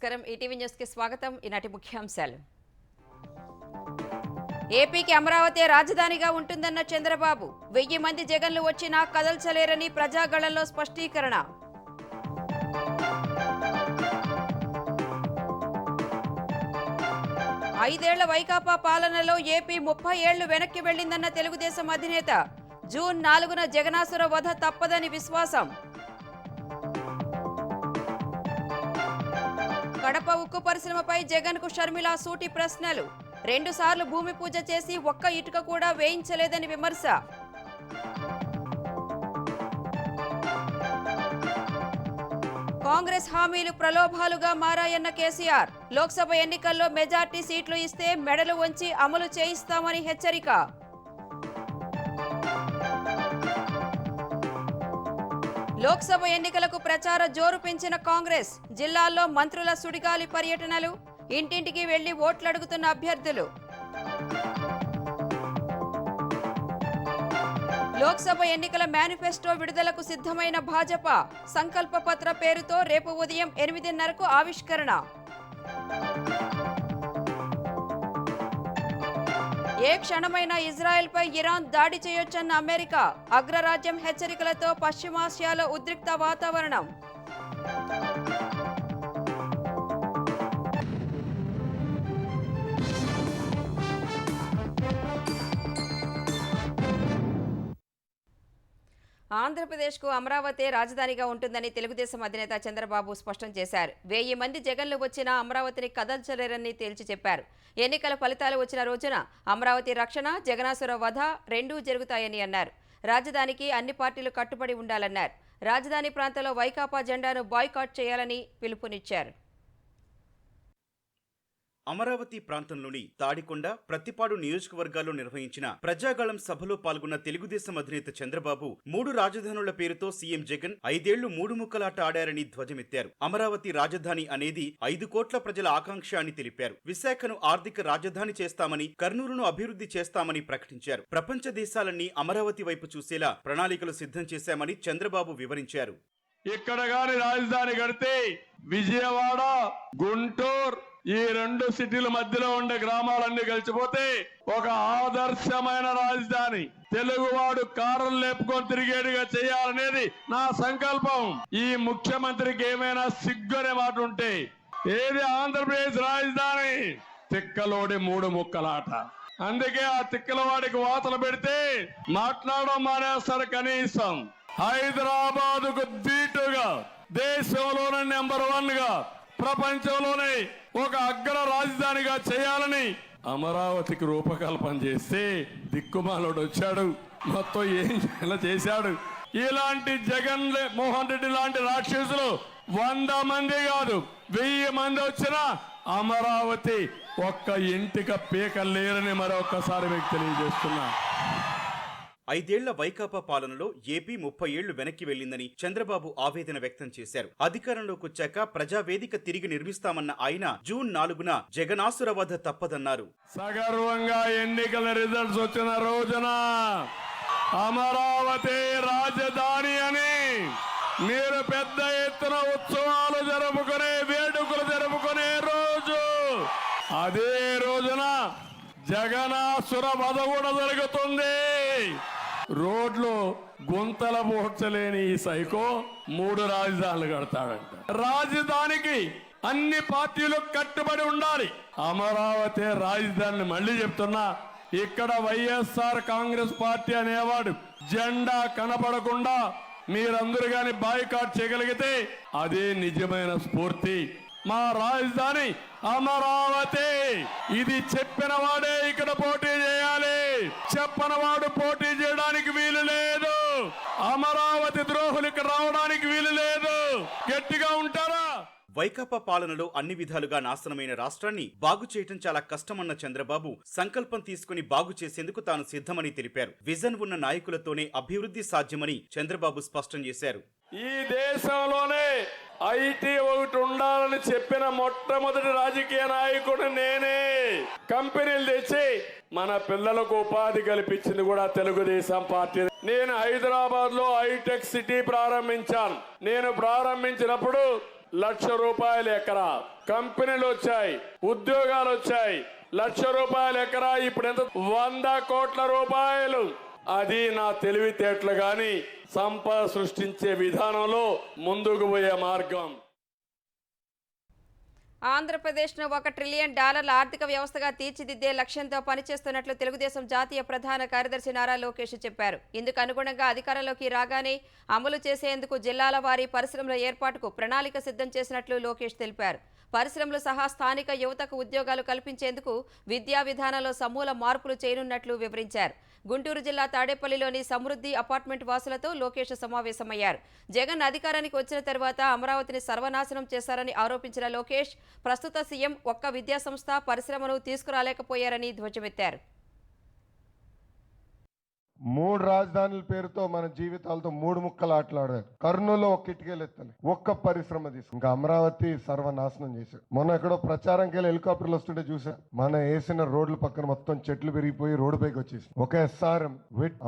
నమస్కారం. ETV news కి స్వాగతం. ఈనాటి ముఖ్యాంశాలు. ఏపీకి అమరావతి రాజధానిగా ఉంటుందన్న చంద్రబాబు. 1000 మంది జగన్లు వచ్చినా కదల్చలేరని ప్రజాగళంలో స్పష్టీకరణ. ఐదేళ్ల వైకాపా పాలనలో ఏపీ 30 ఏళ్లు వెనక్కి వెళ్లిందన్న తెలుగుదేశం అధినేత. జూన్ 4న జగనాసుర వధ తప్పదని విశ్వాసం. కడప ఉక్కు పరిశ్రమపై జగన్ కు షర్మిల సూటి ప్రశ్నలు. 2 సార్లు భూమి పూజ చేసి ఒక్క ఇటుక కూడా వేయించలేదని విమర్శ. కాంగ్రెస్ హామీలు ప్రలోభాలుగా మారాయన్న కేసీఆర్. లోక్సభ ఎన్నికల్లో మెజార్టీ సీట్లు ఇస్తే మెడలు వంచి అమలు చేయిస్తామని హెచ్చరిక. లోక్సభ ఎన్నికలకు ప్రచార జోరు పెంచిన కాంగ్రెస్. జిల్లాల్లో మంత్రుల సుడిగాలి పర్యటనలు. ఇంటింటికి వెళ్లి ఓట్లడుగుతున్న అభ్యర్థులు. లోక్సభ ఎన్నికల మేనిఫెస్టో విడుదలకు సిద్ధమైన భాజపా. సంకల్ప పత్ర పేరుతో రేపు ఉదయం 8:30కు ఆవిష్కరణ. ఏ క్షణమైనా ఇజ్రాయెల్పై ఇరాన్ దాడి చేయొచ్చన్న అమెరికా. అగ్రరాజ్యం హెచ్చరికలతో పశ్చిమాసియాలో ఉద్రిక్త వాతావరణం. ఆంధ్రప్రదేశ్కు అమరావతి రాజధానిగా ఉంటుందని తెలుగుదేశం అధినేత చంద్రబాబు స్పష్టం చేశారు. 1000 మంది జగన్లు వచ్చినా అమరావతిని కదల్చలేరని తేల్చి చెప్పారు. ఎన్నికల ఫలితాలు వచ్చిన రోజున అమరావతి రక్షణ, జగనాసుర వధ రెండూ జరుగుతాయని అన్నారు. రాజధానికి అన్ని పార్టీలు కట్టుబడి ఉండాలన్నారు. రాజధాని ప్రాంతంలో వైకాపా జెండాను బాయ్కాట్ చేయాలని పిలుపునిచ్చారు. అమరావతి ప్రాంతంలోని తాడికొండ, ప్రతిపాడు నియోజకవర్గాల్లో నిర్వహించిన ప్రజాగళం సభలో పాల్గొన్న తెలుగుదేశం అధినేత చంద్రబాబు 3 రాజధానుల పేరుతో సీఎం జగన్ 5 ఏళ్లు 3 ముక్కలాట ఆడారని ధ్వజమెత్తారు. అమరావతి రాజధాని అనేది 5 కోట్ల ప్రజల ఆకాంక్ష అని తెలిపారు. విశాఖను ఆర్థిక రాజధాని చేస్తామని, కర్నూలును అభివృద్ధి చేస్తామని ప్రకటించారు. ప్రపంచ దేశాలన్నీ అమరావతి వైపు చూసేలా ప్రణాళికలు సిద్ధం చేశామని చంద్రబాబు వివరించారు. ఇక్కడ గాని రాజధాని కడితే విజయవాడ, గుంటూరు ఈ 2 సిటీల మధ్యలో ఉండే గ్రామాలన్నీ కలిసిపోతే ఒక ఆదర్శమైన రాజధాని, తెలుగువాడు కారం లేపుకొని తిరిగేడుగా చేయాలనేది నా సంకల్పం. ఈ ముఖ్యమంత్రికి ఏమైనా సిగ్గనే మాట ఉంటే ఏది ఆంధ్రప్రదేశ్ రాజధాని తిక్కలోడి 3 ముక్కలాట. అందుకే ఆ తిక్కలవాడికి వాతలు పెడితే మాట్లాడడం మానేస్తారు. కనీసం హైదరాబాదుకు దీటుగా దేశంలోనే నెంబర్ 1 గా ప్రపంచంలోనే ఒక అగ్ర రాజధానిగా చేయాలని అమరావతికి రూపకల్పన చేస్తే దిక్కుమాలోడు వచ్చాడు, మొత్తం ఏం చేశాడు. ఇలాంటి జగన్ మోహన్ రెడ్డి లాంటి రాక్షసులు 100 మంది కాదు 1000 మంది వచ్చినా అమరావతి ఒక్క ఇంటిక పీకలేరని మరొకసారి మీకు తెలియజేస్తున్నా. 5 ఏళ్ల వైకాపా పాలనలో ఏపీ 30 ఏళ్లు వెనక్కి వెళ్లిందని చంద్రబాబు ఆవేదన వ్యక్తం చేశారు. అధికారంలోకి వచ్చాక ప్రజావేదిక తిరిగి నిర్మిస్తామన్న ఆయన జూన్ 4న జగనాసుర వధ తప్పదన్నారు. సగర్వంగా ఎన్నికల రిజల్ట్స్ వచ్చిన రోజున అమరావతి రాజధాని అని మీరు పెద్ద ఎత్తున ఉత్సవాలు జరుపుకునే, వేడుకలు జరుపుకునే రోజు, అదే రోజున జగనాసుర వధ కూడా జరుగుతుంది. రోడ్లో గుంతల పోడ్చలేని ఈ సైకో 3 రాజధానులు కడతాడంట. రాజధానికి అన్ని పార్టీలు కట్టుబడి ఉండాలి. అమరావతి రాజధానిని మళ్ళీ చెప్తున్నా, ఇక్కడ వైఎస్ఆర్ కాంగ్రెస్ పార్టీ అనేవాడు జెండా కనపడకుండా మీరందరూ గాని బాయ్కాట్ చేయగలిగితే అదే నిజమైన స్ఫూర్తి. మా రాజధాని అమరావతి. ఇది చెప్పిన వాడే ఇక్కడ పోటీ చేయాలి, చెప్పని వాడు పోటీ చేయడానికి వీలు లేదు. అమరావతి ద్రోహులు ఇక్కడ రావడానికి వీలు లేదు. గట్టిగా ఉంటారా? వైకాపా పాలనలో అన్ని విధాలుగా నాశనమైన రాష్ట్రాన్ని బాగు చేయటం చాలా కష్టమన్న చంద్రబాబు సంకల్పం తీసుకుని బాగు చేసేందుకు తాను సిద్ధమని తెలిపారు. విజన్ ఉన్న నాయకులతోనే అభివృద్ధి సాధ్యమని చంద్రబాబు స్పష్టం చేశారు. ఈ దేశంలోనే ఐటీ ఒకటి ఉండాలని చెప్పిన మొట్టమొదటి రాజకీయ నాయకుడు నేనే. కంపెనీలు తెచ్చి మన పిల్లలకు ఉపాధి కల్పించింది కూడా తెలుగుదేశం పార్టీ. నేను హైదరాబాద్ లో హైటెక్ సిటీ ప్రారంభించాను. నేను ప్రారంభించినప్పుడు ₹1,00,000 ఎకరా. కంపెనీలు వచ్చాయి, ఉద్యోగాలు వచ్చాయి. 1,00,000 రూపాయలు ఎకరా ఇప్పుడు ఎంత? 100 కోట్ల రూపాయలు. అది నా తెలివితేటలు గాని సంపద సృష్టించే విధానంలో ముందుకు పోయే మార్గం. ఆంధ్రప్రదేశ్ను $1 ట్రిలియన్ ఆర్థిక వ్యవస్థగా తీర్చిదిద్దే లక్ష్యంతో పనిచేస్తున్నట్లు తెలుగుదేశం జాతీయ ప్రధాన కార్యదర్శి నారా లోకేష్ చెప్పారు. ఇందుకు అనుగుణంగా అధికారంలోకి రాగానే అమలు చేసేందుకు జిల్లాల వారీ పరిశ్రమల ఏర్పాటుకు ప్రణాళిక సిద్ధం చేసినట్లు లోకేష్ తెలిపారు. పరిశ్రమలు సహా స్థానిక యువతకు ఉద్యోగాలు కల్పించేందుకు విద్యా విధానంలో సమూల మార్పులు చేయనున్నట్లు వివరించారు. గుంటూరు జిల్లా తాడేపల్లిలోని సమృద్ధి అపార్ట్మెంట్ వాసులతో లోకేష్ సమావేశమయ్యారు. జగన్ అధికారానికి వచ్చిన తర్వాత అమరావతిని సర్వనాశనం చేశారని ఆరోపించిన లోకేష్ ప్రస్తుత సీఎం ఒక్క విద్యాసంస్థ పరిశ్రమను తీసుకురాలేకపోయారని ధ్వజమెత్తారు. 3 రాజధానుల పేరుతో మన జీవితాలతో 3 ముక్కలు ఆటలాడారు. కర్నూలులో ఒక్క ఇటుకలు ఎత్తలే, ఒక్క పరిశ్రమ తీసుకు ఇంకా అమరావతి సర్వనాశనం చేశాడు. మొన్న ఎక్కడో ప్రచారంకి వెళ్ళి హెలికాప్టర్లు వస్తుంటే చూసా, మన వేసిన రోడ్ల పక్కన మొత్తం చెట్లు పెరిగిపోయి రోడ్డు పైకి వచ్చేసి ఒక SRM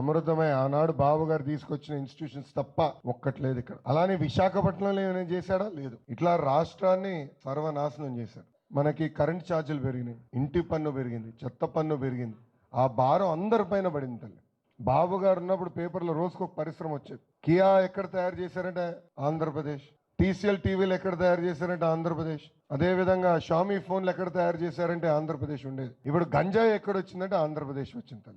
అమృతమై ఆనాడు బాబు గారు తీసుకొచ్చిన ఇన్స్టిట్యూషన్స్ తప్ప ఒక్కటి లేదు ఇక్కడ. అలానే విశాఖపట్నంలో ఏమైనా చేశాడా? లేదు. ఇట్లా రాష్ట్రాన్ని సర్వనాశనం చేశారు. మనకి కరెంట్ ఛార్జీలు పెరిగినాయి, ఇంటి పన్ను పెరిగింది, చెత్త పన్ను పెరిగింది. ఆ భారం అందరి పైన పడింది తల్లి. బాబు గారు ఉన్నప్పుడు పేపర్లో రోజుకు ఒక పరిశ్రమ వచ్చేది. కియా ఎక్కడ తయారు చేశారంటే ఆంధ్రప్రదేశ్. TCL టీవీలు ఎక్కడ తయారు చేశారంటే ఆంధ్రప్రదేశ్. అదే విధంగా షామీ ఫోన్లు ఎక్కడ తయారు చేశారంటే ఆంధ్రప్రదేశ్ ఉండేది. ఇప్పుడు గంజాయి ఎక్కడ వచ్చిందంటే ఆంధ్రప్రదేశ్ వచ్చింది.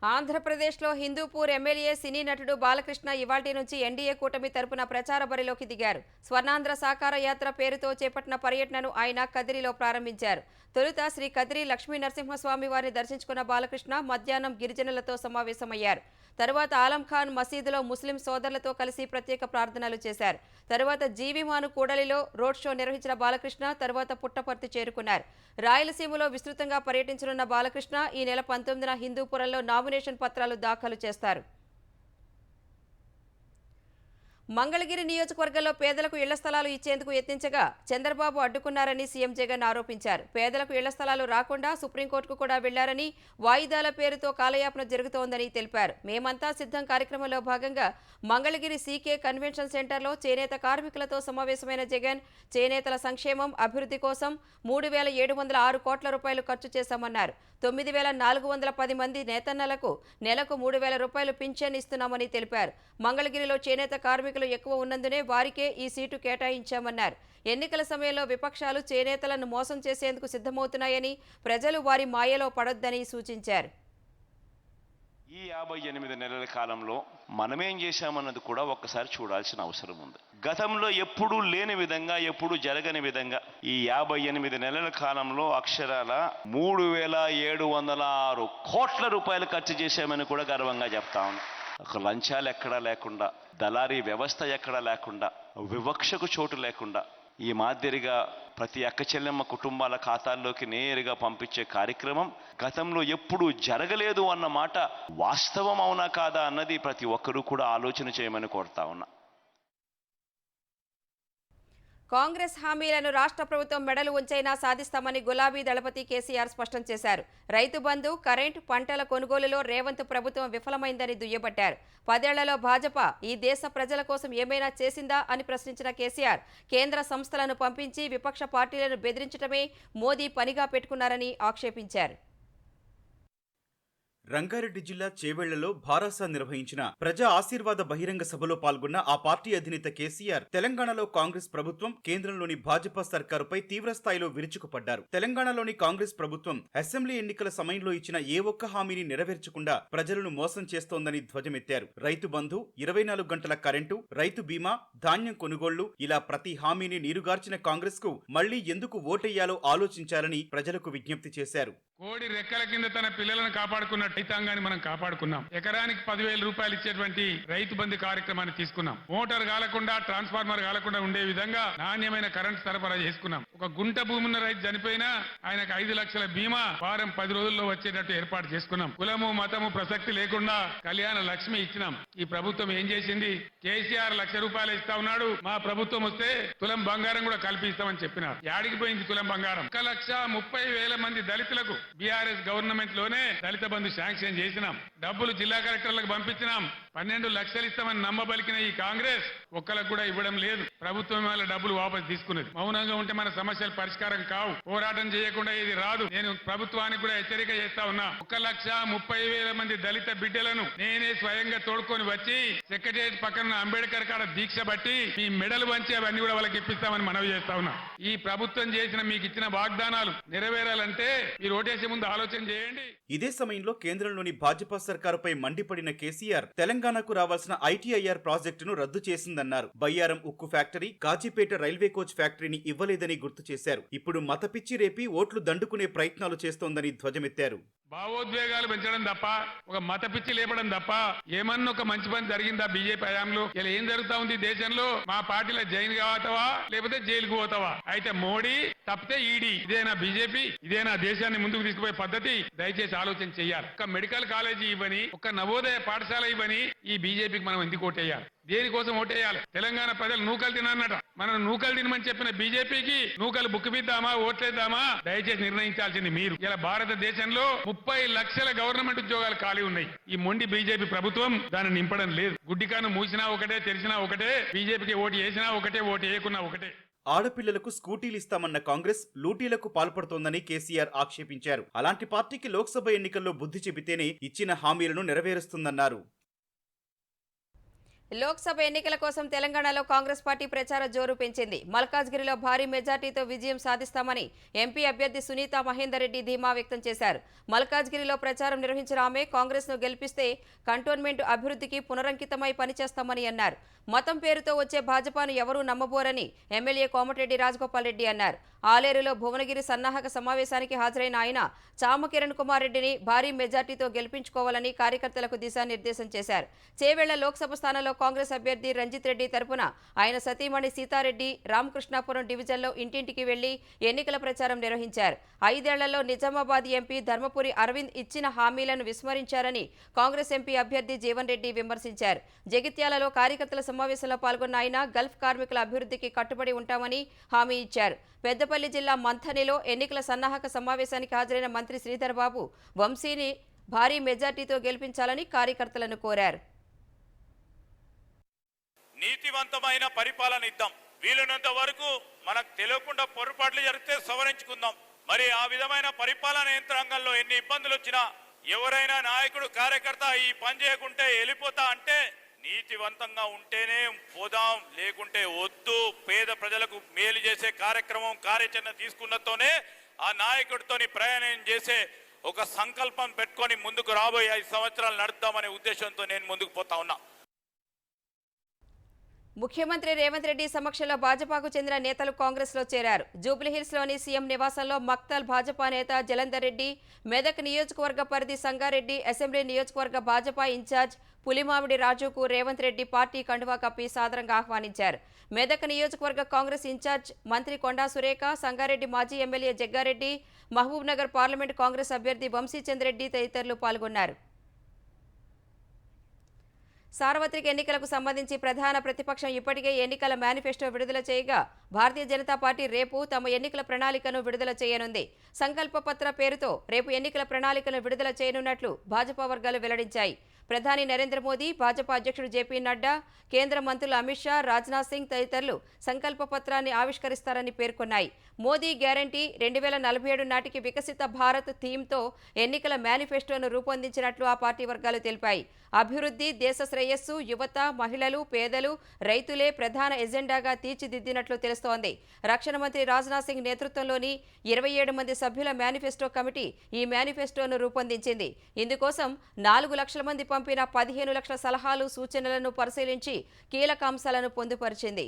ఆంధ్రప్రదేశ్లో హిందూపూర్ ఎమ్మెల్యే సినీ నటుడు బాలకృష్ణ ఇవాల్టి నుంచి ఎన్డీఏ కూటమి తరపున ప్రచార బరిలోకి దిగారు. స్వర్ణాంధ్ర సాకార యాత్ర పేరుతో చేపట్టిన పర్యటనను ఆయన కదిరిలో ప్రారంభించారు. తొలుత శ్రీ కదిరి లక్ష్మీ నరసింహస్వామి వారిని దర్శించుకున్న బాలకృష్ణ మధ్యాహ్నం గిరిజనులతో సమావేశమయ్యారు. తరువాత ఆలంఖాన్ మసీదులో ముస్లిం సోదరులతో కలిసి ప్రత్యేక ప్రార్థనలు చేశారు. తరువాత జీవిమాను కూడలిలో రోడ్ షో నిర్వహించిన బాలకృష్ణ తరువాత పుట్టపర్తి చేరుకున్నారు. రాయలసీమలో విస్తృతంగా పర్యటించనున్న బాలకృష్ణ ఈ నెల 19న హిందూపురంలో నామినేషన్ పత్రాలు దాఖలు చేస్తారు. మంగళగిరి నియోజకవర్గంలో పేదలకు ఇళ్ల స్థలాలు ఇచ్చేందుకు యత్నించగా చంద్రబాబు అడ్డుకున్నారని సీఎం జగన్ ఆరోపించారు. పేదలకు ఇళ్ల స్థలాలు రాకుండా సుప్రీంకోర్టుకు కూడా వెళ్లారని, వాయిదాల పేరుతో కాలయాపన జరుగుతోందని తెలిపారు. మేమంతా సిద్ధం కార్యక్రమంలో భాగంగా మంగళగిరి CK కన్వెన్షన్ సెంటర్లో చేనేత కార్మికులతో సమావేశమైన జగన్ చేనేతల సంక్షేమం, అభివృద్ధి కోసం 3,706 కోట్ల రూపాయలు ఖర్చు చేశామన్నారు. 9,410 మంది నేతన్నలకు నెలకు 3,000 రూపాయలు పింఛన్ ఇస్తున్నామని తెలిపారు. మంగళగిరిలో చేనేత కార్మికులు ఎక్కువ ఉన్నందునే వారికే ఈ సీటు కేటాయించామన్నారు. ఎన్నికల సమయంలో విపక్షాలు చేనేతలను మోసం చేసేందుకు సిద్ధమవుతున్నాయని, ప్రజలు వారి మాయలో పడొద్దని సూచించారు. ఈ 58 నెలల కాలంలో మనమేం చేశామన్నది కూడా ఒక్కసారి చూడాల్సిన అవసరం ఉంది. గతంలో ఎప్పుడూ లేని విధంగా, ఎప్పుడూ జరగని విధంగా ఈ 58 నెలల కాలంలో అక్షరాల 3,706 కోట్ల రూపాయలు ఖర్చు చేశామని కూడా గర్వంగా చెప్తా ఉన్నాం. ఒక లంచాలు ఎక్కడా లేకుండా, దళారీ వ్యవస్థ ఎక్కడా లేకుండా, వివక్షకు చోటు లేకుండా ఈ మాదిరిగా ప్రతి అక్క చెల్లెమ్మ కుటుంబాల ఖాతాల్లోకి నేరుగా పంపించే కార్యక్రమం గతంలో ఎప్పుడూ జరగలేదు అన్న మాట వాస్తవం అవునా కాదా అన్నది ప్రతి ఒక్కరూ కూడా ఆలోచన చేయమని కోరుతా ఉన్నా. కాంగ్రెస్ హామీలను రాష్ట్ర ప్రభుత్వం మెడలు ఉంచైనా సాధిస్తామని గులాబీ దళపతి కేసీఆర్ స్పష్టం చేశారు. రైతు బంధు, కరెంట్, పంటల కొనుగోలులో రేవంత్ ప్రభుత్వం విఫలమైందని దుయ్యబట్టారు. 10 ఏళ్లలో భాజపా ఈ దేశ ప్రజల కోసం ఏమైనా చేసిందా అని ప్రశ్నించిన కేసీఆర్ కేంద్ర సంస్థలను పంపించి విపక్ష పార్టీలను బెదిరించడమే మోదీ పనిగా పెట్టుకున్నారని ఆక్షేపించారు. రంగారెడ్డి జిల్లా చేవెళ్లలో భారాస నిర్వహించిన ప్రజా ఆశీర్వాద బహిరంగ సభలో పాల్గొన్న ఆ పార్టీ అధినేత కేసీఆర్ తెలంగాణలో కాంగ్రెస్ ప్రభుత్వం, కేంద్రంలోని భాజపా సర్కారుపై తీవ్రస్థాయిలో విరుచుకుపడ్డారు. తెలంగాణలోని కాంగ్రెస్ ప్రభుత్వం అసెంబ్లీ ఎన్నికల సమయంలో ఇచ్చిన ఏ ఒక్క హామీని నెరవేర్చకుండా ప్రజలను మోసం చేస్తోందని ధ్వజమెత్తారు. రైతు బంధు, 24 గంటల కరెంటు, రైతు బీమా, ధాన్యం కొనుగోళ్లు, ఇలా ప్రతి హామీని నీరుగార్చిన కాంగ్రెస్ కు మళ్లీ ఎందుకు ఓటెయ్యాలో ఆలోచించాలని ప్రజలకు విజ్ఞప్తి చేశారు. కోడి రెక్కల కింద తన పిల్లలను కాపాడుకున్న రైతాంగాన్ని మనం కాపాడుకున్నాం. ఎకరానికి 10,000 రూపాయలు ఇచ్చేటువంటి రైతు బంధు కార్యక్రమాన్ని తీసుకున్నాం. మోటార్ కాలకుండా, ట్రాన్స్ఫార్మర్ కాలకుండా ఉండే విధంగా నాణ్యమైన కరెంట్ సరఫరా చేసుకున్నాం. ఒక గుంట భూమి ఉన్న రైతు చనిపోయినా ఆయనకు 5 లక్షల బీమా వారం 10 రోజుల్లో వచ్చేటట్టు ఏర్పాటు చేసుకున్నాం. కులము మతము ప్రసక్తి లేకుండా కళ్యాణ లక్ష్మి ఇచ్చినాం. ఈ ప్రభుత్వం ఏం చేసింది? కేసీఆర్ 1,00,000 రూపాయలు ఇస్తా ఉన్నాడు, మా ప్రభుత్వం వస్తే తులం బంగారం కూడా కల్పిస్తామని చెప్పినారు. యాడికి పోయింది తులం బంగారం? 1,30,000 మంది దళితులకు బీఆర్ఎస్ గవర్నమెంట్ లోనే దళిత బంధు శాంక్షన్ చేసినాం. డబ్బులు జిల్లా కలెక్టర్లకు పంపించినాం. 12 లక్షలు ఇస్తామని నమ్మబలికిన ఈ కాంగ్రెస్ ఒక్కలకు కూడా ఇవ్వడం లేదు. ప్రభుత్వం వాళ్ళ డబ్బులు వాపసు తీసుకున్నది. మౌనంగా ఉంటే మన సమస్యలు పరిష్కారం కావు. పోరాటం చేయకుండా ఇది రాదు. నేను ప్రభుత్వానికి కూడా హెచ్చరిక చేస్తా ఉన్నా. 1,30,000 మంది దళిత బిడ్డలను నేనే స్వయంగా తోడుకొని వచ్చి సెక్రటరియట్ పక్కన అంబేద్కర్ కాడ దీక్ష బట్టి మీ మెడలు వంచి అవన్నీ కూడా వాళ్ళకి ఇప్పిస్తామని మనవి చేస్తా ఉన్నా. ఈ ప్రభుత్వం చేసిన మీకు ఇచ్చిన వాగ్దానాలు నెరవేరాలంటే మీరు ఓటేసే ముందు ఆలోచన చేయండి. ఇదే సమయంలో కేంద్రంలోని భాజపా సర్కారుపై మండిపడిన కేసీఆర్ తెలంగాణకు రావాల్సిన ఐటీఐఆర్ ప్రాజెక్టును రద్దు చేసిందన్నారు. బయ్యారం ఉక్కు ఫ్యాక్టరీ, కాజీపేట రైల్వే కోచ్ ఫ్యాక్టరీని ఇవ్వలేదని గుర్తు చేశారు. ఇప్పుడు మతపిచ్చి రేపి ఓట్లు దండుకునే ప్రయత్నాలు చేస్తోందని ధ్వజమెత్తారు. భావోద్వేగాలు పెంచడం తప్ప, ఒక మత పిచ్చి లేపడం తప్ప ఏమన్నా ఒక మంచి పని జరిగిందా బీజేపీ హయాంలో? ఇలా ఏం జరుగుతా ఉంది దేశంలో? మా పార్టీలో జైలు కావతావా లేకపోతే జైలుకు పోతావా? అయితే మోడీ తప్పితే ఈడీ. ఇదేనా బీజేపీ? ఇదేనా దేశాన్ని ముందుకు తీసుకుపోయే పద్ధతి? దయచేసి ఆలోచన చెయ్యాలి. ఒక మెడికల్ కాలేజీ ఇవ్వని, ఒక నవోదయ పాఠశాల ఇవ్వని ఈ బీజేపీకి మనం ఎందుకు ఓటేయాలి? దేనికోసం ఓటేయాలి? తెలంగాణ ప్రజలు నూకలు తినన్నట. మనం నూకలు తినమని చెప్పిన బీజేపీకి నూకలు బుక్కిపిద్దామా ఓట్లేద్దామా దయచేసి నిర్ణయించాల్సింది మీరు. ఇలా భారతదేశంలో 30 లక్షల గవర్నమెంట్ ఉద్యోగాలు ఖాళీ ఉన్నాయి. ఈ మొండి బీజేపీ ప్రభుత్వం దాన్ని నింపడం లేదు. గుడ్డికాను మూసినా ఒకటే, తెరిచినా ఒకటే. బీజేపీకి ఓటు వేసినా ఒకటే, ఓటు వేయకున్నా ఒకటే. ఆడపిల్లలకు స్కూటీలు ఇస్తామన్న కాంగ్రెస్ లూటీలకు పాల్పడుతోందని కేసీఆర్ ఆక్షేపించారు. అలాంటి పార్టీకి లోక్సభ ఎన్నికల్లో బుద్ధి చెబితేనే ఇచ్చిన హామీలను నెరవేరుస్తుందన్నారు. లోక్సభ ఎన్నికల కోసం తెలంగాణలో కాంగ్రెస్ పార్టీ ప్రచార జోరు పెంచింది. మల్కాజ్గిరిలో భారీ మెజార్టీతో విజయం సాధిస్తామని ఎంపీ అభ్యర్థి సునీత మహేందర్ రెడ్డి ధీమా వ్యక్తం చేశారు. మల్కాజ్గిరిలో ప్రచారం నిర్వహించిన ఆమె కాంగ్రెస్ను గెలిపిస్తే కంటోన్మెంట్ అభివృద్ధికి పునరంకితమై పనిచేస్తామని అన్నారు. మతం పేరుతో వచ్చే భాజపాను ఎవరూ నమ్మబోరని ఎమ్మెల్యే కోమటిరెడ్డి రాజగోపాల్ రెడ్డి అన్నారు. ఆలేరులో భువనగిరి సన్నాహక సమావేశానికి హాజరైన ఆయన చామ కిరణ్ కుమార్ రెడ్డిని భారీ మెజార్టీతో గెలిపించుకోవాలని కార్యకర్తలకు దిశానిర్దేశం చేశారు. చేవెళ్ల లోక్సభ స్థానంలో కాంగ్రెస్ అభ్యర్థి రంజిత్ రెడ్డి తరపున ఆయన సతీమణి సీతారెడ్డి రామకృష్ణాపురం డివిజన్లో ఇంటింటికి వెళ్లి ఎన్నికల ప్రచారం నిర్వహించారు. 5 ఏళ్లలో నిజామాబాద్ ఎంపీ ధర్మపురి అరవింద్ ఇచ్చిన హామీలను విస్మరించారని కాంగ్రెస్ ఎంపీ అభ్యర్థి జీవన్ రెడ్డి విమర్శించారు. జగిత్యాలలో కార్యకర్తల సమావేశంలో పాల్గొన్న ఆయన గల్ఫ్ కార్మికుల అభివృద్ధికి కట్టుబడి ఉంటామని హామీ ఇచ్చారు. పెద్దపల్లి జిల్లా మంథనిలో ఎన్నికల సన్నాహక సమావేశానికి హాజరైన మంత్రి శ్రీధర్ బాబు వంశీని భారీ మెజార్టీతో గెలిపించాలని కార్యకర్తలను కోరారు. నీతివంతమైన పరిపాలన ఇద్దాం. వీలున్నంత వరకు మనకు తెలియకుండా పొరపాట్లు జరిగితే సవరించుకుందాం. మరి ఆ విధమైన పరిపాలన యంత్రాంగంలో ఎన్ని ఇబ్బందులు వచ్చినా ఎవరైనా నాయకుడు కార్యకర్త ఈ పని చేయకుంటే వెళ్ళిపోతా అంటే నీతివంతంగా ఉంటేనే పోదాం, లేకుంటే వద్దు. పేద ప్రజలకు మేలు చేసే కార్యక్రమం కార్యాచరణ తీసుకున్నతోనే ఆ నాయకుడితోని ప్రయాణం చేసే ఒక సంకల్పం పెట్టుకొని ముందుకు రాబోయే 5 సంవత్సరాలు నడుద్దామనే ఉద్దేశంతో నేను ముందుకు పోతా ఉన్నా. ముఖ్యమంత్రి రేవంత్ రెడ్డి సమక్షంలో భాజపాకు చెందిన నేతలు కాంగ్రెస్లో చేరారు. జూబ్లీహిల్స్లోని సీఎం నివాసంలో మక్తల్ భాజపా నేత జలంధర్ రెడ్డి, మెదక్ నియోజకవర్గ పరిధి సంగారెడ్డి అసెంబ్లీ నియోజకవర్గ భాజపా ఇన్ఛార్జ్ పులిమామిడి రాజుకు రేవంత్ రెడ్డి పార్టీ కండువా కప్పి సాదరంగా ఆహ్వానించారు. మెదక్ నియోజకవర్గ కాంగ్రెస్ ఇన్ఛార్జ్ మంత్రి కొండా సురేఖ, సంగారెడ్డి మాజీ ఎమ్మెల్యే జగ్గారెడ్డి, మహబూబ్ నగర్ పార్లమెంట్ కాంగ్రెస్ అభ్యర్థి వంశీచంద్రెడ్డి తదితరులు పాల్గొన్నారు. సార్వత్రిక ఎన్నికలకు సంబంధించి ప్రధాన ప్రతిపక్షం ఇప్పటికే ఎన్నికల మేనిఫెస్టో విడుదల చేయగా భారతీయ జనతా పార్టీ రేపు తమ ఎన్నికల ప్రణాళికను విడుదల చేయనుంది. సంకల్ప పత్ర పేరుతో రేపు ఎన్నికల ప్రణాళికను విడుదల చేయనున్నట్లు భాజపా వర్గాలు వెల్లడించాయి. ప్రధాని నరేంద్ర మోదీ, భాజపా అధ్యక్షుడు జేపీ నడ్డా, కేంద్ర మంత్రులు అమిత్ షా, రాజ్నాథ్ సింగ్ తదితరులు సంకల్ప పత్రాన్ని ఆవిష్కరిస్తారని పేర్కొన్నాయి. మోదీ గ్యారంటీ 2047 నాటికి వికసిత భారత్ థీమ్తో ఎన్నికల మేనిఫెస్టోను రూపొందించినట్లు ఆ పార్టీ వర్గాలు తెలిపాయి. అభివృద్ధి, దేశ శ్రేయస్సు, యువత, మహిళలు, పేదలు, రైతులే ప్రధాన ఎజెండాగా తీర్చిదిద్దినట్లు తెలుస్తోంది. రక్షణ మంత్రి రాజ్నాథ్ సింగ్ నేతృత్వంలోని 27 మంది సభ్యుల మేనిఫెస్టో కమిటీ ఈ మేనిఫెస్టోను రూపొందించింది. ఇందుకోసం 4 లక్షల మంది పంపిన 15 లక్షల సలహాలు, సూచనలను పరిశీలించి కీలక అంశాలను పొందుపరిచింది.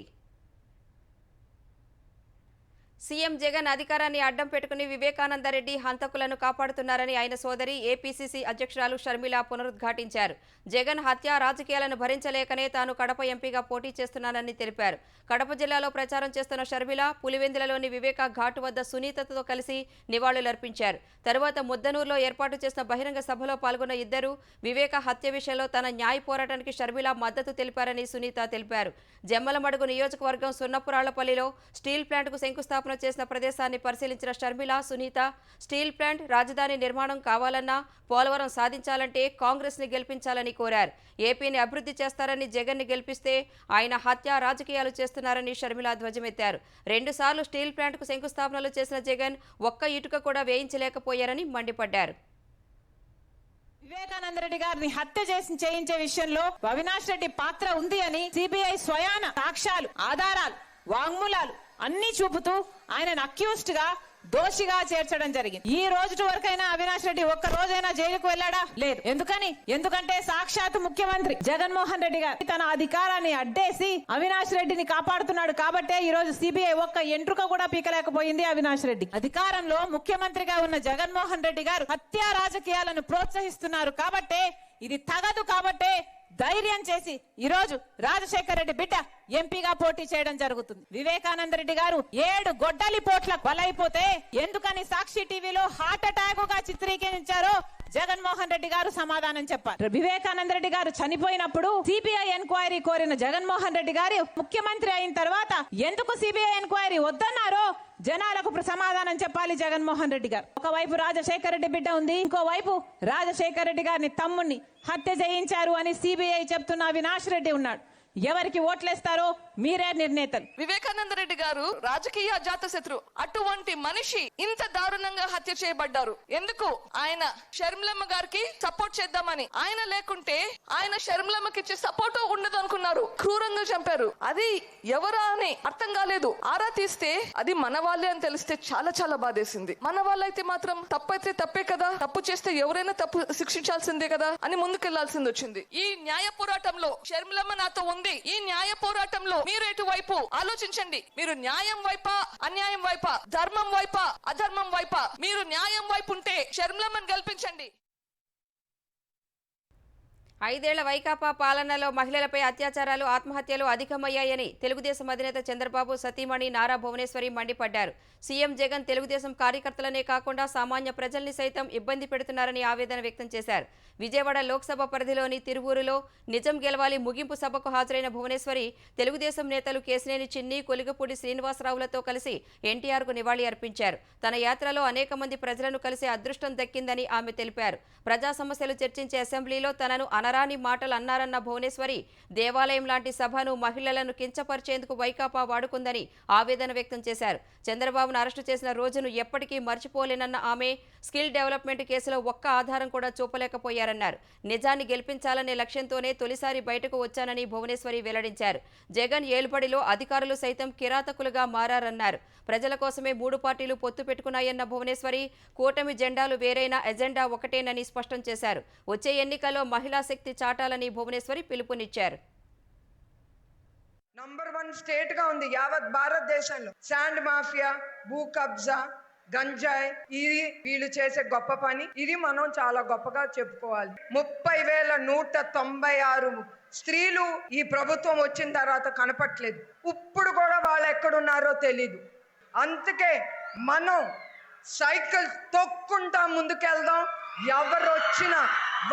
సీఎం జగన్ అధికారాన్ని అడ్డం పెట్టుకుని వివేకానందరెడ్డి హంతకులను కాపాడుతున్నారని ఆయన సోదరి ఏపీసీసీ అధ్యక్షురాలు షర్మిల పునరుద్ఘాటించారు. జగన్ హత్య రాజకీయాలను భరించలేకనే తాను కడప ఎంపీగా పోటీ చేస్తున్నానని తెలిపారు. కడప జిల్లాలో ప్రచారం చేస్తున్న షర్మిల పులివెందులలోని వివేక ఘాటు వద్ద సునీతతో కలిసి నివాళులర్పించారు. తరువాత ముద్దనూరులో ఏర్పాటు చేసిన బహిరంగ సభలో పాల్గొన్న ఇద్దరు వివేక హత్య విషయంలో తన న్యాయ పోరాటానికి షర్మిల మద్దతు తెలిపారని సునీత తెలిపారు. జమ్మలమడుగు నియోజకవర్గం సున్నపురాళ్లపల్లిలో స్టీల్ ప్లాంట్కు శంకుస్థాపన చేసిన ప్రదేశాన్ని పరిశీలించిన షర్మిల, సునీత స్టీల్ ప్లాంట్, రాజధాని నిర్మాణం కావాలన్నా పోలవరం సాధించాలంటే కాంగ్రెస్ని గెలిపించాలని కోరారు. ఏపీని అభివృద్ధి చేస్తారని జగన్ని గెలిపిస్తే ఆయన హత్య రాజకీయాలు చేస్తున్నారని షర్మిల ధ్వజమెత్తారు. 2 సార్లు స్టీల్ ప్లాంట్కు శంకుస్థాపనలు చేసిన జగన్ ఒక్క ఇటుక కూడా వేయించలేకపోయారని మండిపడ్డారు. వివేకానంద రెడ్డి గారిని హత్య చేయించే విషయంలో అవినాష్ రెడ్డి పాత్ర ఉంది అని సిబిఐ స్వయాన సాక్ష్యాలు, ఆధారాలు, వాంగ్మూలాలు అన్ని చూపుతూ ఆయనను అక్యూజ్డ్ గా, దోషిగా చేర్చడం జరిగింది. ఈ రోజు వరకైనా అవినాష్ రెడ్డి ఒక్క రోజైనా జైలుకు వెళ్ళాడా? లేదు. ఎందుకంటే సాక్షాత్ ముఖ్యమంత్రి జగన్మోహన్ రెడ్డి గారు తన అధికారాన్ని అడ్డేసి అవినాష్ రెడ్డిని కాపాడుతున్నాడు కాబట్టే ఈ రోజు సిబిఐ ఒక్క ఎంట్రుక కూడా పీకలేకపోయింది అవినాష్ రెడ్డి. అధికారంలో ముఖ్యమంత్రిగా ఉన్న జగన్మోహన్ రెడ్డి గారు హత్యా రాజకీయాలను ప్రోత్సహిస్తున్నారు కాబట్టే, ఇది తగదు కాబట్టే ధైర్యం చేసి ఈ రోజు రాజశేఖర రెడ్డి బిడ్డ ఎంపీగా పోటీ చేయడం జరుగుతుంది. వివేకానంద రెడ్డి గారు 7 గొడ్డలి పోట్ల బలైపోతే ఎందుకని సాక్షి టీవీలో హార్ట్ అటాక్ గా చిత్రీకరించారో జగన్మోహన్ రెడ్డి గారు సమాధానం చెప్పారు. వివేకానంద రెడ్డి గారు చనిపోయినప్పుడు సిబిఐ ఎంక్వైరీ కోరిన జగన్మోహన్ రెడ్డి గారు ముఖ్యమంత్రి అయిన తర్వాత ఎందుకు సిబిఐ ఎంక్వైరీ వద్దన్నారో జనాలకు సమాధానం చెప్పాలి జగన్మోహన్ రెడ్డి గారు. ఒకవైపు రాజశేఖర రెడ్డి బిడ్డ ఉంది, ఇంకోవైపు రాజశేఖర రెడ్డి గారిని తమ్ముణ్ణి హత్య చేయించారు అని సిబిఐ చెప్తున్న అవినాష్ రెడ్డి ఉన్నాడు. ఎవరికి ఓట్లేస్తారో మీరే నిర్ణేతలు. వివేకానంద రెడ్డి గారు రాజకీయ అజాత శత్రు. అటువంటి మనిషి ఇంత దారుణంగా హత్య చేయబడ్డారు. ఎందుకు? ఆయన షర్మిలమ్మ గారికి సపోర్ట్ చేద్దామని. ఆయన లేకుంటే ఆయన షర్మిలమ్మకి ఇచ్చే సపోర్ట్ ఉండదు అనుకున్నారు. క్రూరంగా చంపారు. అది ఎవరా అని అర్థం కాలేదు. ఆరా తీస్తే అది మన వాళ్ళే అని తెలిస్తే చాలా చాలా బాధేసింది. మన వాళ్ళైతే మాత్రం తప్పైతే తప్పే కదా, తప్పు చేస్తే ఎవరైనా తప్పు శిక్షించాల్సిందే కదా అని ముందుకెళ్లాల్సింది వచ్చింది. ఈ న్యాయ పోరాటంలో షర్మిలమ్మ నాతో ఉంది. ఈ న్యాయ పోరాటంలో మీరు ఎటువైపు ఆలోచించండి. మీరు న్యాయం వైపా, అన్యాయం వైపా, ధర్మం వైపా, అధర్మం వైపా? మీరు న్యాయం వైపు ఉంటే షర్మిలమ్మని గెలిపించండి. 5 ఏళ్ల వైకాపా పాలనలో మహిళలపై అత్యాచారాలు, ఆత్మహత్యలు అధికమయ్యాయని తెలుగుదేశం అధినేత చంద్రబాబు సతీమణి నారా భువనేశ్వరి మండిపడ్డారు. సీఎం జగన్ తెలుగుదేశం కార్యకర్తలనే కాకుండా సామాన్య ప్రజల్ని సైతం ఇబ్బంది పెడుతున్నారని ఆవేదన వ్యక్తం చేశారు. విజయవాడ లోక్సభ పరిధిలోని తిరువూరులో నిజం గెలవాలి ముగింపు సభకు హాజరైన భువనేశ్వరి తెలుగుదేశం నేతలు కేశినేని చిన్ని, కొలిగపూడి శ్రీనివాసరావులతో కలిసి ఎన్టీఆర్కు నివాళి అర్పించారు. తన యాత్రలో అనేక మంది ప్రజలను కలిసే అదృష్టం దక్కిందని ఆమె తెలిపారు. ప్రజా సమస్యలు చర్చించే అసెంబ్లీలో తనను అనరాని మాటలు అన్నారన్న భువనేశ్వరి దేవాలయం లాంటి సభను మహిళలను కించపరిచేందుకు వైకాపా వాడుకుందని ఆవేదన వ్యక్తం చేశారు. చంద్రబాబును అరెస్టు చేసిన రోజును ఎప్పటికీ మర్చిపోలేనన్న ఆమె స్కిల్ డెవలప్మెంట్ కేసులో ఒక్క ఆధారం కూడా చూపలేకపోయారన్నారు. నిజాన్ని గెలిపించాలనే లక్ష్యంతోనే తొలిసారి బయటకు వచ్చానని భువనేశ్వరి వెల్లడించారు. జగన్ ఏలుబడిలో అధికారులు సైతం కిరాతకులుగా మారారన్నారు. ప్రజల కోసమే 3 పార్టీలు పొత్తు పెట్టుకున్నాయన్న భువనేశ్వరి కూటమి జెండాలు వేరైనా ఎజెండా ఒకటేనని స్పష్టం చేశారు. వచ్చే ఎన్నికల్లో మహిళా శక్తి చాటాలని భువనేశ్వరి పిలుపునిచ్చారు. నంబర్ 1 స్టేట్ గా ఉంది యావత్ భారతదేశంలో. శాండ్ మాఫియా, భూ కబ్జా, గంజాయి, ఇది వీళ్ళు చేసే గొప్ప పని. ఇది మనం చాలా గొప్పగా చెప్పుకోవాలి. 30,196 స్త్రీలు ఈ ప్రభుత్వం వచ్చిన తర్వాత కనపట్లేదు. ఇప్పుడు కూడా వాళ్ళు ఎక్కడున్నారో తెలీదు. అందుకే మనం సైకిల్ తొక్కుంటా ముందుకెళ్దాం. ఎవరొచ్చినా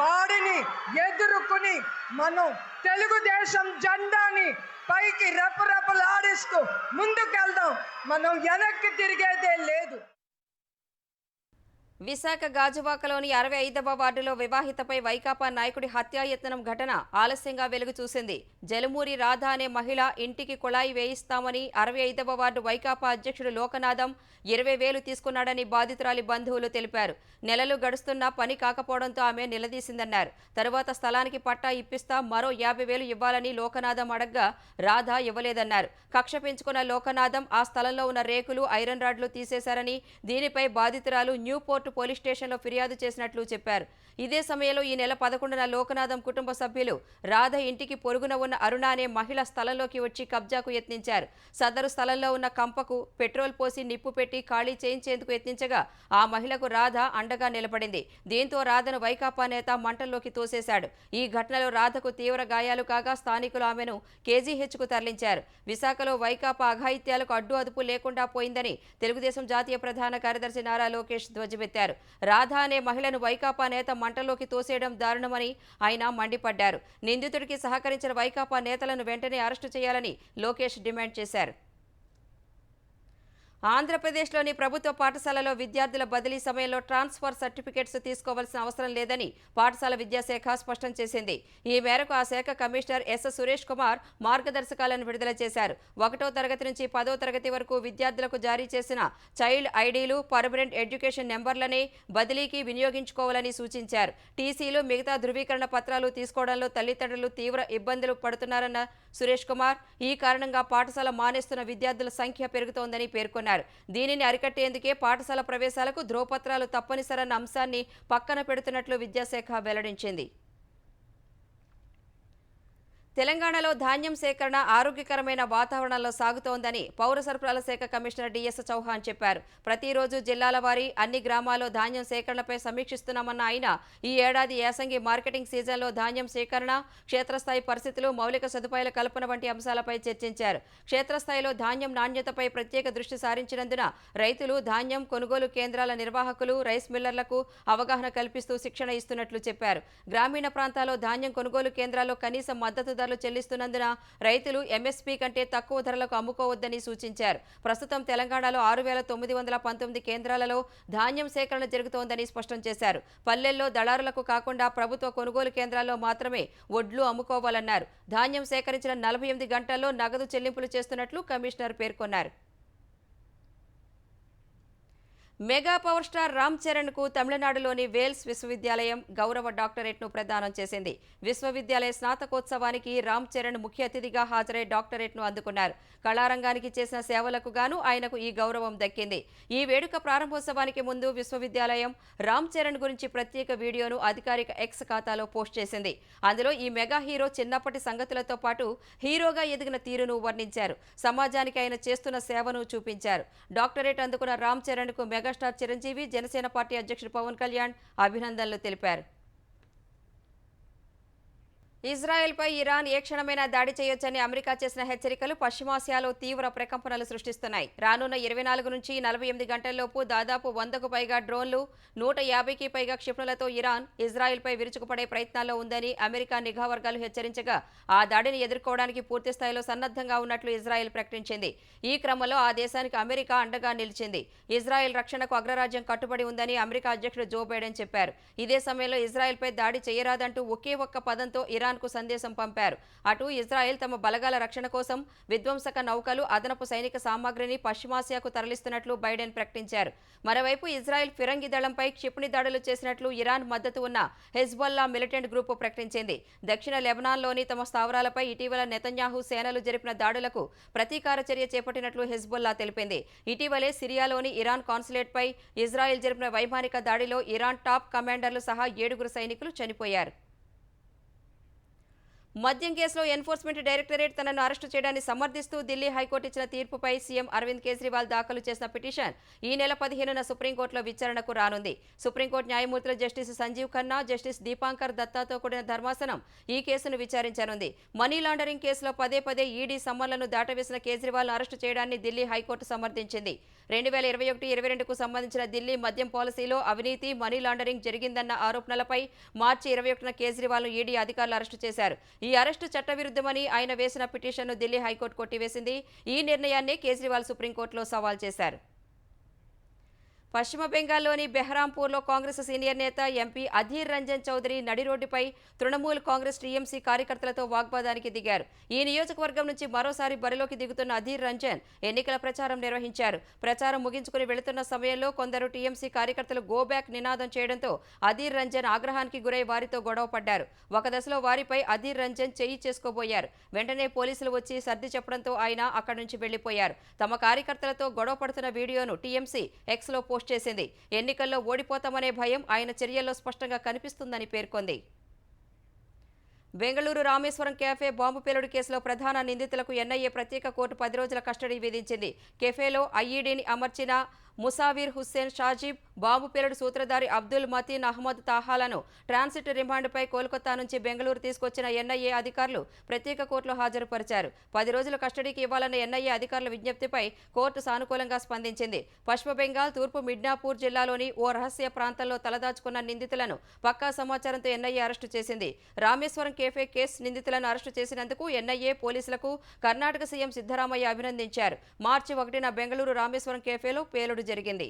వాడిని ఎదుర్కొని మనం తెలుగుదేశం జెండాని పైకి రెపరెపలాడిస్తూ ముందుకెళ్దాం. మనం వెనక్కి తిరిగేదే లేదు. విశాఖ గాజువాకలోని 65వ వార్డులో వివాహితపై వైకాపా నాయకుడి హత్యాయత్నం ఘటన ఆలస్యంగా వెలుగు చూసింది. జలమూరి రాధ అనే మహిళ ఇంటికి కుళాయి వేయిస్తామని 65వ వార్డు వైకాపా అధ్యక్షుడు లోకనాథం 20,000 తీసుకున్నాడని బాధితురాలి బంధువులు తెలిపారు. నెలలు గడుస్తున్నా పని కాకపోవడంతో ఆమె నిలదీసిందన్నారు. తరువాత స్థలానికి పట్టా ఇప్పిస్తా మరో 50,000 ఇవ్వాలని లోకనాథం అడగ్గా రాధ ఇవ్వలేదన్నారు. కక్ష పెంచుకున్న లోకనాథం ఆ స్థలంలో ఉన్న రేకులు, ఐరన్ రాడ్లు తీసేశారని, దీనిపై బాధితురాలు న్యూ పోర్ట్ పోలీస్ స్టేషన్లో ఫిర్యాదు చేసినట్లు చెప్పారు. ఇదే సమయంలో ఈ నెల 11న లోకనాథం కుటుంబ సభ్యులు రాధ ఇంటికి పొరుగున ఉన్న అరుణ అనే మహిళ స్థలంలోకి వచ్చి కబ్జాకు యత్నించారు. సదరు స్థలంలో ఉన్న కంపకు పెట్రోల్ పోసి నిప్పు పెట్టి ఖాళీ చేయించేందుకు యత్నించగా ఆ మహిళకు రాధ అండగా నిలబడింది. దీంతో రాధను వైకాపా నేత మంటల్లోకి తోసేశాడు. ఈ ఘటనలో రాధకు తీవ్ర గాయాలు కాగా స్థానికులు ఆమెను కేజీహెచ్కు తరలించారు. విశాఖలో వైకాపా అఘాయిత్యాలకు అడ్డు అదుపు లేకుండా పోయిందని తెలుగుదేశం జాతీయ ప్రధాన కార్యదర్శి నారా లోకేష్ ధ్వజమెత్తారు. రాధ అనే మహిళను వైకాపా నేత మంటలోకి తోసేయడం దారుణమని ఆయన మండిపడ్డారు. నిందితుడికి సహకరించిన వైకాపా నేతలను వెంటనే అరెస్టు చేయాలని లోకేష్ డిమాండ్ చేశారు. ఆంధ్రప్రదేశ్లోని ప్రభుత్వ పాఠశాలలో విద్యార్థుల బదిలీ సమయంలో ట్రాన్స్ఫర్ సర్టిఫికెట్స్ తీసుకోవాల్సిన అవసరం లేదని పాఠశాల విద్యాశాఖ స్పష్టం చేసింది. ఈ మేరకు ఆ శాఖ కమిషనర్ ఎస్ సురేష్ కుమార్ మార్గదర్శకాలను విడుదల చేశారు. 1వ తరగతి నుంచి 10వ తరగతి వరకు విద్యార్థులకు జారీ చేసిన చైల్డ్ ఐడీలు, పర్మనెంట్ ఎడ్యుకేషన్ నెంబర్లనే బదిలీకి వినియోగించుకోవాలని సూచించారు. టీసీలు, మిగతా ధృవీకరణ పత్రాలు తీసుకోవడంలో తల్లిదండ్రులు తీవ్ర ఇబ్బందులు పడుతున్నారన్న సురేష్ కుమార్ ఈ కారణంగా పాఠశాల మానేస్తున్న విద్యార్థుల సంఖ్య పెరుగుతోందని పేర్కొన్నారు. దీనిని అరికట్టేందుకే పాఠశాల ప్రవేశాలకు ధ్రువపత్రాలు తప్పనిసరన్న అంశాన్ని పక్కన పెడుతున్నట్లు విద్యాశాఖ వెల్లడించింది. తెలంగాణలో ధాన్యం సేకరణ ఆరోగ్యకరమైన వాతావరణంలో సాగుతోందని పౌర సరఫరాల శాఖ కమిషనర్ డిఎస్ చౌహాన్ చెప్పారు. ప్రతిరోజు జిల్లాల వారీ అన్ని గ్రామాల్లో ధాన్యం సేకరణపై సమీక్షిస్తున్నామన్న ఆయన ఈ ఏడాది యాసంగి మార్కెటింగ్ సీజన్లో ధాన్యం సేకరణ, క్షేత్రస్థాయి పరిస్థితులు, మౌలిక సదుపాయాల కల్పన వంటి అంశాలపై చర్చించారు. క్షేత్రస్థాయిలో ధాన్యం నాణ్యతపై ప్రత్యేక దృష్టి సారించినందున రైతులు, ధాన్యం కొనుగోలు కేంద్రాల నిర్వాహకులు, రైస్ మిల్లర్లకు అవగాహన కల్పిస్తూ శిక్షణ ఇస్తున్నట్లు చెప్పారు. గ్రామీణ ప్రాంతాల్లో ధాన్యం కొనుగోలు కేంద్రాల్లో కనీస మద్దతు ధరలు చెల్లిస్తున్నందున రైతులు ఎంఎస్పీ కంటే తక్కువ ధరలకు అమ్ముకోవద్దని సూచించారు. ప్రస్తుతం తెలంగాణలో 6,919 కేంద్రాలలో ధాన్యం సేకరణ జరుగుతోందని స్పష్టం చేశారు. పల్లెల్లో దళారులకు కాకుండా ప్రభుత్వ కొనుగోలు కేంద్రాల్లో మాత్రమే వడ్లు అమ్ముకోవాలన్నారు. ధాన్యం సేకరించిన 48 గంటల్లో నగదు చెల్లింపులు చేస్తున్నట్లు కమిషనర్ పేర్కొన్నారు. Mega power star Ram Charan కు తమిళనాడులోని వేల్స్ విశ్వవిద్యాలయం గౌరవ డాక్టరేట్ను ప్రదానం చేసింది. విశ్వవిద్యాలయ స్నాతకోత్సవానికి రామ్ చరణ్ ముఖ్య అతిథిగా హాజరై డాక్టరేట్ను అందుకున్నారు. కళారంగానికి చేసిన సేవలకు గాను ఆయనకు ఈ గౌరవం దక్కింది. ఈ వేడుక ప్రారంభోత్సవానికి ముందు విశ్వవిద్యాలయం రామ్ చరణ్ గురించి ప్రత్యేక వీడియోను అధికారిక ఎక్స్ ఖాతాలో పోస్ట్ చేసింది. అందులో ఈ మెగా హీరో చిన్నప్పటి సంగతులతో పాటు హీరోగా ఎదిగిన తీరును వర్ణించారు. సమాజానికి ఆయన చేస్తున్న సేవను చూపించారు. డాక్టరేట్ అందుకున్న రామ్ చరణ్ కు మెగాస్టార్ చిరంజీవి, జనసేన పార్టీ అధ్యక్షుడు పవన్ కళ్యాణ్ అభినందనలు తెలిపారు. ఇజ్రాయెల్పై ఇరాన్ ఏ క్షణమైనా దాడి చేయొచ్చని అమెరికా చేసిన హెచ్చరికలు పశ్చిమాసియాలో తీవ్ర ప్రకంపనలు సృష్టిస్తున్నాయి. రానున్న 24 నుంచి 48 గంటల్లోపు దాదాపు 100కు పైగా డ్రోన్లు, 150కి పైగా క్షిపణులతో ఇరాన్ ఇజ్రాయెల్పై విరుచుకుపడే ప్రయత్నాల్లో ఉందని అమెరికా నిఘా వర్గాలు హెచ్చరించగా ఆ దాడిని ఎదుర్కోవడానికి పూర్తిస్థాయిలో సన్నద్ధంగా ఉన్నట్లు ఇజ్రాయెల్ ప్రకటించింది. ఈ క్రమంలో ఆ దేశానికి అమెరికా అండగా నిలిచింది. ఇజ్రాయెల్ రక్షణకు అగ్రరాజ్యం కట్టుబడి ఉందని అమెరికా అధ్యక్షుడు జో బైడెన్ చెప్పారు. ఇదే సమయంలో ఇజ్రాయెల్పై దాడి చేయరాదంటూ ఒకే ఒక్క పదంతో ఇరాన్ కు సందేశం పంపారు. అటు ఇజ్రాయెల్ తమ బలగాల రక్షణ కోసం విధ్వంసక నౌకలు, అదనపు సైనిక సామాగ్రిని పశ్చిమాసియాకు తరలిస్తున్నట్లు బైడెన్ ప్రకటించారు. మరోవైపు ఇజ్రాయెల్ ఫిరంగి దళంపై క్షిపణి దాడులు చేసినట్లు ఇరాన్ మద్దతు ఉన్న హెజ్బొల్లా మిలిటెంట్ గ్రూపు ప్రకటించింది. దక్షిణ లెబనాన్లోని తమ స్థావరాలపై ఇటీవల నెతన్యాహు సేనలు జరిపిన దాడులకు ప్రతీకార చర్య చేపట్టినట్లు హెజ్బొల్లా తెలిపింది. ఇటీవలే సిరియాలోని ఇరాన్ కాన్సులేట్పై ఇజ్రాయెల్ జరిపిన వైమానిక దాడిలో ఇరాన్ టాప్ కమాండర్లు సహా 7 సైనికులు చనిపోయారు. మద్యం కేసులో ఎన్ఫోర్స్మెంట్ డైరెక్టరేట్ తనను అరెస్టు చేయడాన్ని సమర్థిస్తూ ఢిల్లీ హైకోర్టు ఇచ్చిన తీర్పుపై సీఎం అరవింద్ కేజ్రీవాల్ దాఖలు చేసిన పిటిషన్ ఈ నెల 15న సుప్రీంకోర్టులో విచారణకు రానుంది. సుప్రీంకోర్టు న్యాయమూర్తులు జస్టిస్ సంజీవ్ ఖన్నా, జస్టిస్ దీపాంకర్ దత్తాతో కూడిన ధర్మాసనం ఈ కేసును విచారించనుంది. మనీ లాండరింగ్ కేసులో పదే ఈడీ సమ్మన్లను దాటవేసిన కేజ్రీవాల్ను అరెస్టు చేయడాన్ని ఢిల్లీ హైకోర్టు సమర్థించింది. 2021-22కు సంబంధించిన ఢిల్లీ మద్యం పాలసీలో అవినీతి, మనీ లాండరింగ్ జరిగిందన్న ఆరోపణలపై మార్చి 21న కేజ్రీవాల్ను ఈడీ అధికారులు అరెస్టు చేశారు. ఈ అరెస్టు చట్టవిరుద్ధమని ఆయన వేసిన పిటిషన్ను ఢిల్లీ హైకోర్టు కొట్టివేసింది. ఈ నిర్ణయాన్ని కేజ్రీవాల్ సుప్రీంకోర్టులో సవాల్ చేశారు. పశ్చిమ బెంగాల్లోని బెహ్రాంపూర్లో కాంగ్రెస్ సీనియర్ నేత ఎంపీ అధీర్ రంజన్ చౌదరి నడి రోడ్డుపై తృణమూల్ కాంగ్రెస్ టీఎంసీ కార్యకర్తలతో వాగ్వాదానికి దిగారు. ఈ నియోజకవర్గం నుంచి మరోసారి బరిలోకి దిగుతున్న అధీర్ రంజన్ ఎన్నికల ప్రచారం నిర్వహించారు. ప్రచారం ముగించుకుని వెళుతున్న సమయంలో కొందరు టీఎంసీ కార్యకర్తలు గో బ్యాక్ నినాదం చేయడంతో అధీర్ రంజన్ ఆగ్రహానికి గురై వారితో గొడవ పడ్డారు. ఒక దశలో వారిపై అధీర్ రంజన్ చెయ్యి చేసుకోబోయారు. వెంటనే పోలీసులు వచ్చి సర్ది చెప్పడంతో ఆయన అక్కడి నుంచి వెళ్లిపోయారు. తమ కార్యకర్తలతో గొడవ పడుతున్న వీడియోను టీఎంసీ ఎక్స్లో పోస్ట్ చేసింది. ఎన్నికల్లో ఓడిపోతామనే భయం ఆయన చర్యల్లో స్పష్టంగా కనిపిస్తుందని పేర్కొంది. బెంగళూరు రామేశ్వరం కేఫే బాంబు పేలుడు కేసులో ప్రధాన నిందితులకు ఎన్ఐఏ ప్రత్యేక కోర్టు 10 రోజుల కస్టడీ విధించింది. కేఫేలో ఐఈడీని అమర్చిన ముసావీర్ హుస్సేన్ షాజీబ్, బాంబు పేలుడు సూత్రధారి అబ్దుల్ మతీన్ అహ్మద్ తాహాలను ట్రాన్సిట్ రిమాండ్పై కోల్కతా నుంచి బెంగళూరు తీసుకొచ్చిన ఎన్ఐఏ అధికారులు ప్రత్యేక కోర్టులో హాజరుపరిచారు. 10 రోజుల కస్టడీకి ఇవ్వాలన్న ఎన్ఐఏ అధికారుల విజ్ఞప్తిపై కోర్టు సానుకూలంగా స్పందించింది. పశ్చిమ బెంగాల్ తూర్పు మిడ్నాపూర్ జిల్లాలోని ఓ రహస్య ప్రాంతంలో తలదాచుకున్న నిందితులను పక్కా సమాచారంతో ఎన్ఐఏ అరెస్టు చేసింది. రామేశ్వరం కేఫే కేసు నిందితులను అరెస్టు చేసినందుకు ఎన్ఐఏ పోలీసులకు కర్ణాటక సీఎం సిద్ధరామయ్య అభినందించారు. మార్చి 1న బెంగళూరు రామేశ్వరం కేఫేలో పేలుడు జరిగింది.